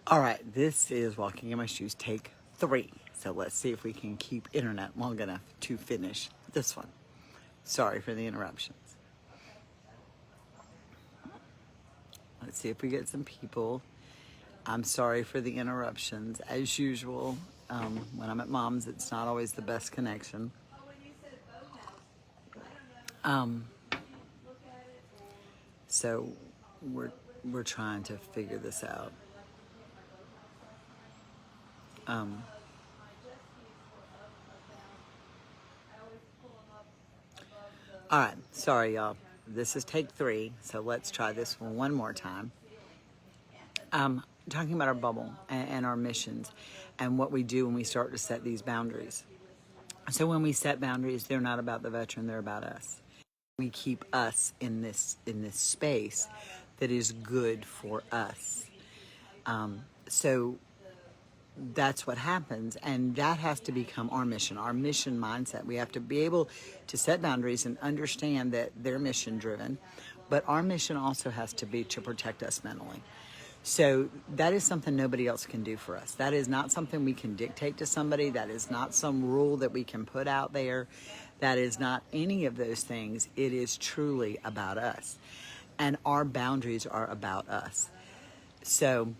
All right, this is Walking in My Shoes, take 3. So let's see if we can keep internet long enough to finish this one. Sorry for the interruptions. Let's see if we get some people. I'm sorry for the interruptions. As usual, when I'm at Mom's, it's not always the best connection. So we're trying to figure this out. All right, sorry y'all. This is take 3, so let's try this one more time. Talking about our bubble and our missions and what we do when we start to set these boundaries. So when we set boundaries, they're not about the veteran, they're about us. We keep us in this space that is good for us. So that's what happens, and that has to become our mission mindset. We have to be able to set boundaries and understand that they're mission driven, but our mission also has to be to protect us mentally. So that is something nobody else can do for us. That is not something we can dictate to somebody. That is not some rule that we can put out there. That is not any of those things. It is truly about us, and our boundaries are about us. So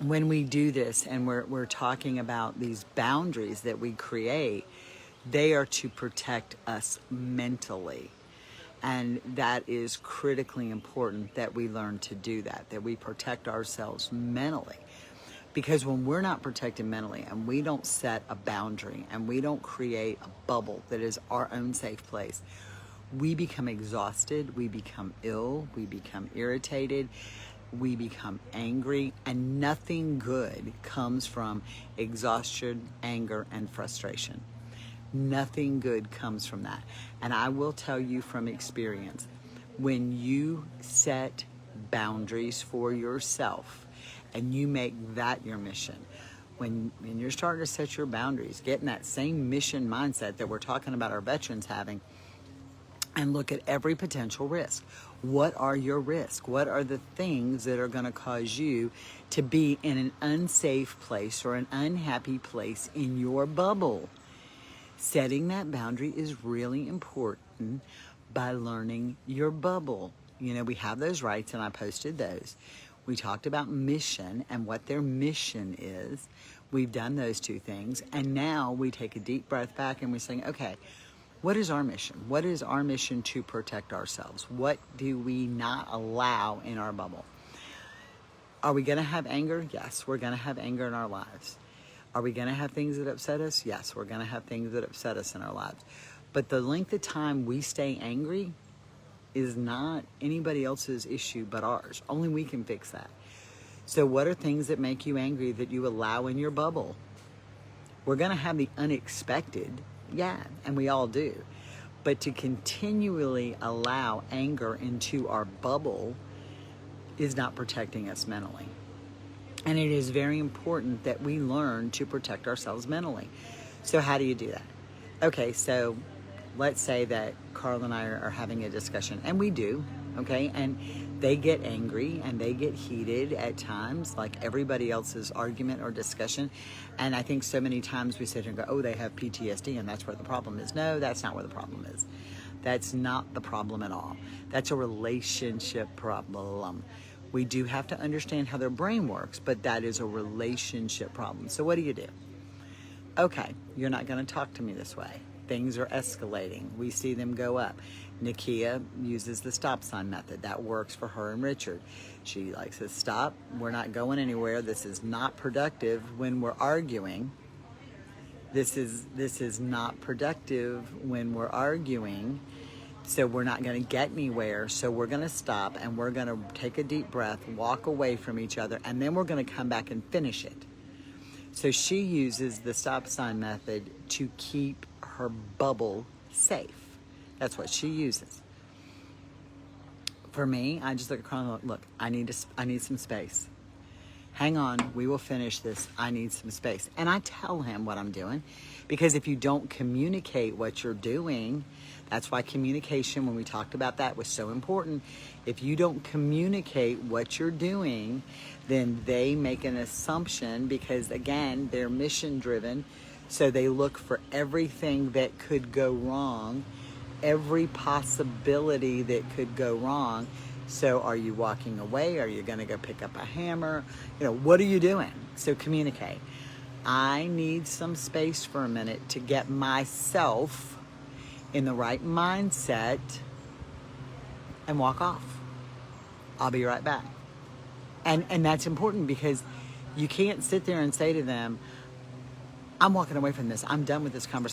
when we do this and we're talking about these boundaries that we create, they are to protect us mentally. And that is critically important that we learn to do that we protect ourselves mentally. Because when we're not protected mentally and we don't set a boundary and we don't create a bubble that is our own safe place, we become exhausted, we become ill, we become irritated, we become angry, and nothing good comes from exhaustion, anger, and frustration. Nothing good comes from that. And I will tell you from experience, when you set boundaries for yourself and you make that your mission, when you're starting to set your boundaries, getting that same mission mindset that we're talking about our veterans having, and look at every potential risk. What are your risks? What are the things that are going to cause you to be in an unsafe place or an unhappy place in your bubble? Setting that boundary is really important by learning your bubble. You know, we have those rights, and I posted those. We talked about mission and what their mission is. We've done those 2 things, and now we take a deep breath back and we're saying, okay, what is our mission? What is our mission to protect ourselves? What do we not allow in our bubble? Are we going to have anger? Yes, we're going to have anger in our lives. Are we going to have things that upset us? Yes, we're going to have things that upset us in our lives. But the length of time we stay angry is not anybody else's issue but ours. Only we can fix that. So what are things that make you angry that you allow in your bubble? We're going to have the unexpected. Yeah, and we all do. But to continually allow anger into our bubble is not protecting us mentally. And it is very important that we learn to protect ourselves mentally. So how do you do that? Okay, so let's say that Carl and I are having a discussion, and we do, okay? And they get angry and they get heated at times, like everybody else's argument or discussion. And I think so many times we sit here and go, oh, they have PTSD and that's where the problem is. No, that's not where the problem is. That's not the problem at all. That's a relationship problem. We do have to understand how their brain works, but that is a relationship problem. So what do? Okay, you're not going to talk to me this way. Things are escalating. We see them go up. Nakia uses the stop sign method. That works for her and Richard. She likes to stop. We're not going anywhere. This is not productive when we're arguing. This is not productive when we're arguing. So we're not going to get anywhere. So we're going to stop and we're going to take a deep breath, walk away from each other, and then we're going to come back and finish it. So she uses the stop sign method to keep her bubble safe. That's what she uses. For me, I just look at Carl and look, I need some space. hang on, we will finish this. I need some space. And I tell him what I'm doing, because if you don't communicate what you're doing, that's why communication, when we talked about that, was so important. If you don't communicate what you're doing, then they make an assumption, because again, they're mission driven. So they look for everything that could go wrong, every possibility that could go wrong. So are you walking away? Are you going to go pick up a hammer? What are you doing? So communicate. I need some space for a minute to get myself in the right mindset and walk off. I'll be right back. And that's important, because you can't sit there and say to them, I'm walking away from this. I'm done with this conversation.